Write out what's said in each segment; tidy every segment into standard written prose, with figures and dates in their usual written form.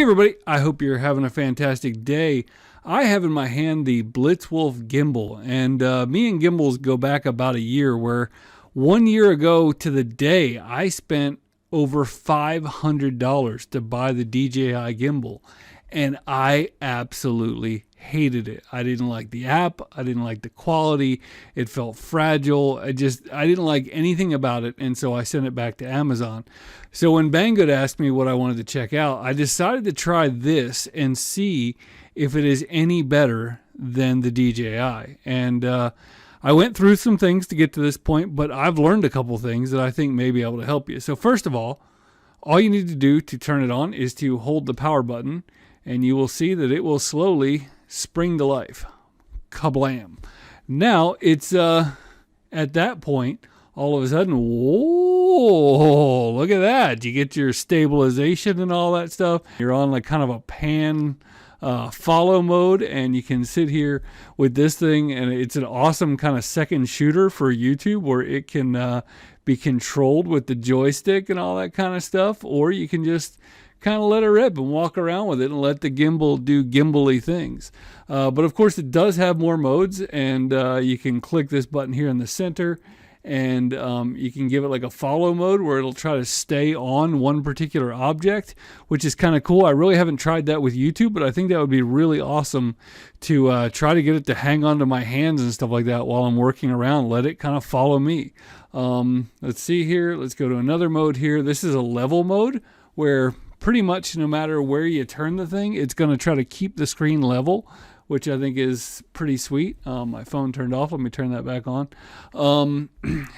everybody, I hope you're having a fantastic day. I have in my hand the BlitzWolf Gimbal, and me and gimbals go back about a year, where 1 year ago to the day I spent over $500 to buy the DJI Gimbal, and I absolutely hated it. I didn't like the app. I didn't like the quality. It felt fragile. I didn't like anything about it, and so I sent it back to Amazon. So when Banggood asked me what I wanted to check out, I decided to try this and see if it is any better than the DJI. And I went through some things to get to this point, but I've learned a couple things that I think may be able to help you. So first of all you need to do to turn it on is to hold the power button, and you will see that it will slowly spring to life. Kablam. Now it's at that point, all of a sudden, whoa, look at that. You get your stabilization and all that stuff. You're on like kind of a pan follow mode, and you can sit here with this thing, and it's an awesome kind of second shooter for YouTube, where it can be controlled with the joystick and all that kind of stuff, or you can just kind of let it rip and walk around with it and let the gimbal do gimbal-y things. But of course it does have more modes, and you can click this button here in the center, and you can give it like a follow mode where it'll try to stay on one particular object, which is kind of cool. I really haven't tried that with YouTube, but I think that would be really awesome to try to get it to hang onto my hands and stuff like that while I'm working around. Let it kind of follow me. Let's see here. Let's go to another mode here. This is a level mode, where pretty much no matter where you turn the thing, it's going to try to keep the screen level, which I think is pretty sweet. My phone turned off. Let me turn that back on.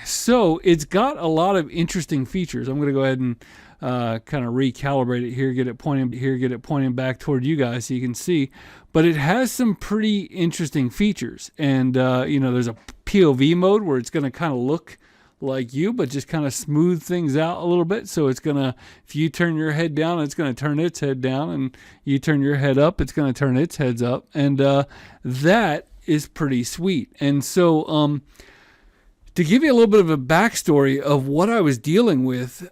So it's got a lot of interesting features. I'm going to go ahead and kind of recalibrate it here, get it pointing back toward you guys so you can see. But it has some pretty interesting features. And, there's a POV mode where it's going to kind of look like you, but just kind of smooth things out a little bit. So it's going to, if you turn your head down, it's going to turn its head down, and you turn your head up, it's going to turn its heads up. And that is pretty sweet. And so to give you a little bit of a backstory of what I was dealing with,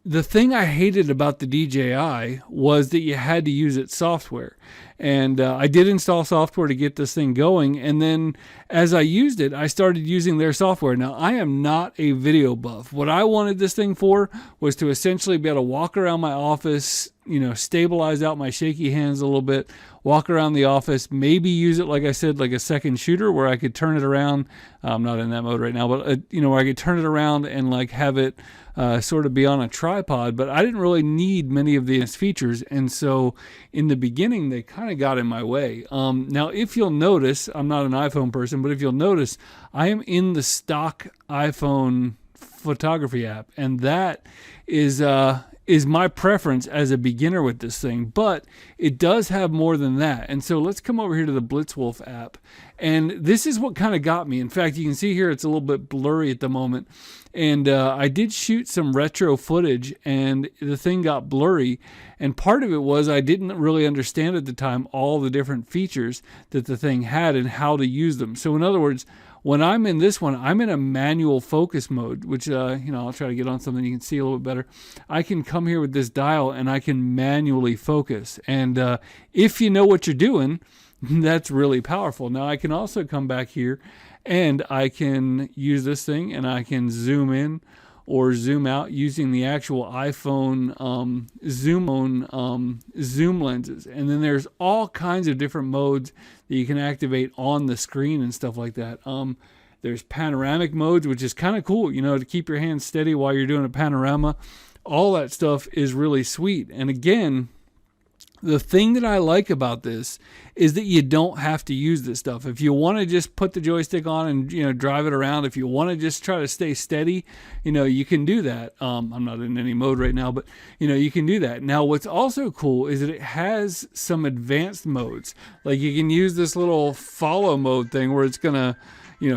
the thing I hated about the DJI was that you had to use its software. And I did install software to get this thing going. And then as I used it, I started using their software. Now, I am not a video buff. What I wanted this thing for was to essentially be able to walk around my office, stabilize out my shaky hands a little bit, walk around the office, maybe use it, like I said, like a second shooter where I could turn it around. I'm not in that mode right now, but, where I could turn it around and like have it sort of be on a tripod. But I didn't really need many of these features. And so in the beginning, they kind of got in my way. Now, if you'll notice, I'm not an iPhone person, but if you'll notice, I am in the stock iPhone photography app, and that is my preference as a beginner with this thing, but it does have more than that. And so let's come over here to the BlitzWolf app, and this is what kind of got me. In fact, you can see here it's a little bit blurry at the moment, and I did shoot some retro footage, and the thing got blurry, and part of it was I didn't really understand at the time all the different features that the thing had and how to use them. So in other words, when I'm in this one, I'm in a manual focus mode, which, I'll try to get on something you can see a little bit better. I can come here with this dial and I can manually focus. And if you know what you're doing, that's really powerful. Now, I can also come back here and I can use this thing and I can zoom in or zoom out using the actual iPhone zoom lenses. And then there's all kinds of different modes that you can activate on the screen and stuff like that. There's panoramic modes, which is kind of cool, to keep your hands steady while you're doing a panorama. All that stuff is really sweet. And again, the thing that I like about this is that you don't have to use this stuff. If you want to just put the joystick on and drive it around, if you want to just try to stay steady, you can do that. I'm not in any mode right now, but you can do that. Now, what's also cool is that it has some advanced modes. Like you can use this little follow mode thing where it's gonna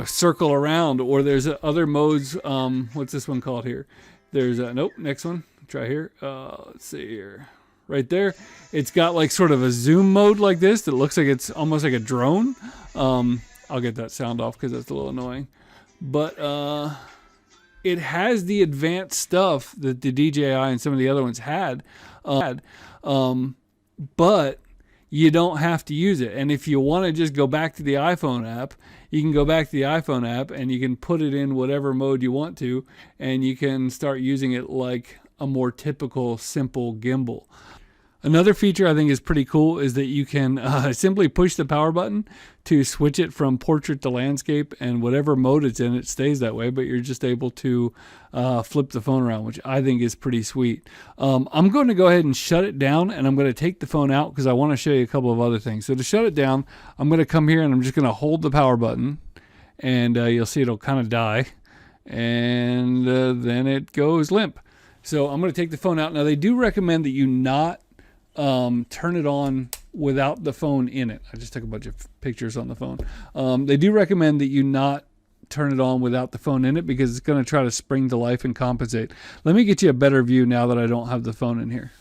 circle around, or there's other modes. What's this one called here? There's next one. Try here. Let's see here. Right there, it's got like sort of a zoom mode like this that looks like it's almost like a drone. I'll get that sound off because that's a little annoying. But it has the advanced stuff that the DJI and some of the other ones had. But you don't have to use it. And if you want to just go back to the iPhone app, you can go back to the iPhone app and you can put it in whatever mode you want to, and you can start using it like a more typical simple gimbal. Another feature I think is pretty cool is that you can simply push the power button to switch it from portrait to landscape, and whatever mode it's in, it stays that way, but you're just able to flip the phone around, which I think is pretty sweet. I'm going to go ahead and shut it down, and I'm going to take the phone out because I want to show you a couple of other things. So to shut it down, I'm going to come here and I'm just going to hold the power button, and you'll see it'll kind of die, and then it goes limp. So I'm going to take the phone out. Now they do recommend that you not turn it on without the phone in it. I just took a bunch of pictures on the phone. They do recommend that you not turn it on without the phone in it because it's going to try to spring to life and compensate. Let me get you a better view now that I don't have the phone in here.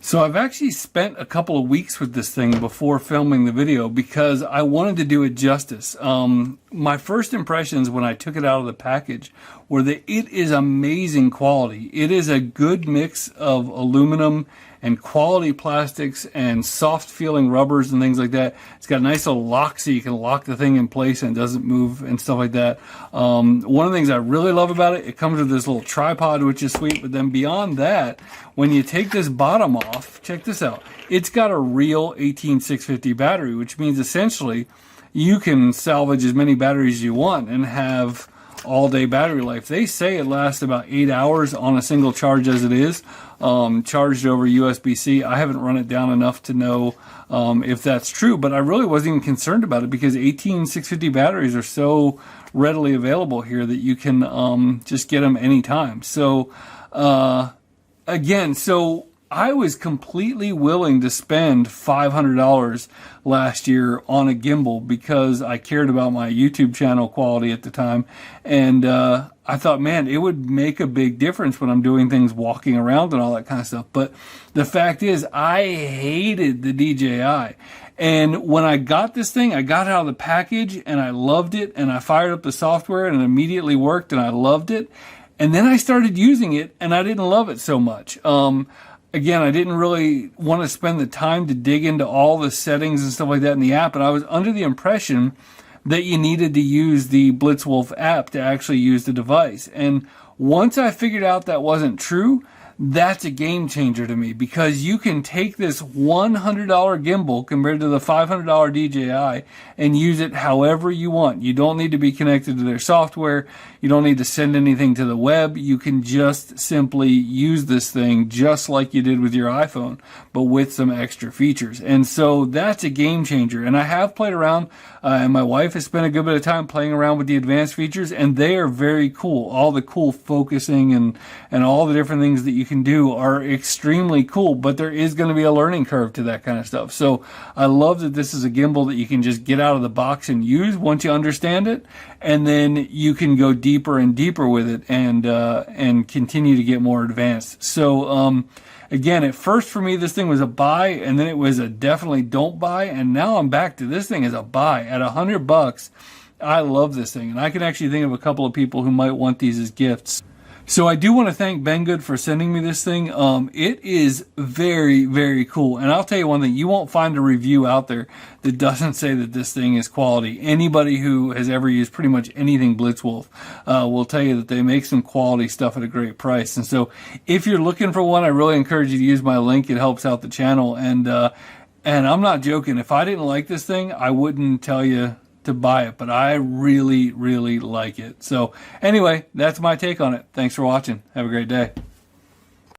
So I've actually spent a couple of weeks with this thing before filming the video because I wanted to do it justice. My first impressions when I took it out of the package were that it is amazing quality. It is a good mix of aluminum and quality plastics and soft feeling rubbers and things like that. It's got a nice little lock so you can lock the thing in place and it doesn't move and stuff like that. One of the things I really love about it, it comes with this little tripod, which is sweet, but then beyond that, when you take this bottom off, check this out. It's got a real 18650 battery, which means essentially you can salvage as many batteries as you want and have all-day battery life. They say it lasts about 8 hours on a single charge as it is, charged over USB-C. I haven't run it down enough to know if that's true, but I really wasn't even concerned about it because 18650 batteries are so readily available here that you can just get them anytime. So again, so I was completely willing to spend $500 last year on a gimbal because I cared about my YouTube channel quality at the time. And I thought, man, it would make a big difference when I'm doing things walking around and all that kind of stuff. But the fact is, I hated the DJI. And when I got this thing, I got it out of the package and I loved it. And I fired up the software and it immediately worked and I loved it. And then I started using it and I didn't love it so much. Again, I didn't really want to spend the time to dig into all the settings and stuff like that in the app, and I was under the impression that you needed to use the BlitzWolf app to actually use the device. And once I figured out that wasn't true, that's a game changer to me because you can take this $100 gimbal compared to the $500 DJI and use it however you want. You don't need to be connected to their software. You don't need to send anything to the web. You can just simply use this thing just like you did with your iPhone, but with some extra features. And so that's a game changer. And I have played around, and my wife has spent a good bit of time playing around with the advanced features, and they are very cool. All the cool focusing and all the different things that you can do are extremely cool, but there is going to be a learning curve to that kind of stuff. So I love that this is a gimbal that you can just get out of the box and use once you understand it, and then you can go deeper and deeper with it and continue to get more advanced. So again, at first for me this thing was a buy, and then it was a definitely don't buy, and now I'm back to this thing as a buy at $100. I love this thing, and I can actually think of a couple of people who might want these as gifts. So I do want to thank Banggood for sending me this thing. It is very, very cool. And I'll tell you one thing, you won't find a review out there that doesn't say that this thing is quality. Anybody who has ever used pretty much anything BlitzWolf will tell you that they make some quality stuff at a great price. And so if you're looking for one, I really encourage you to use my link. It helps out the channel. And I'm not joking. If I didn't like this thing, I wouldn't tell you to buy it, but I really, really like it. So anyway, that's my take on it. Thanks for watching. Have a great day.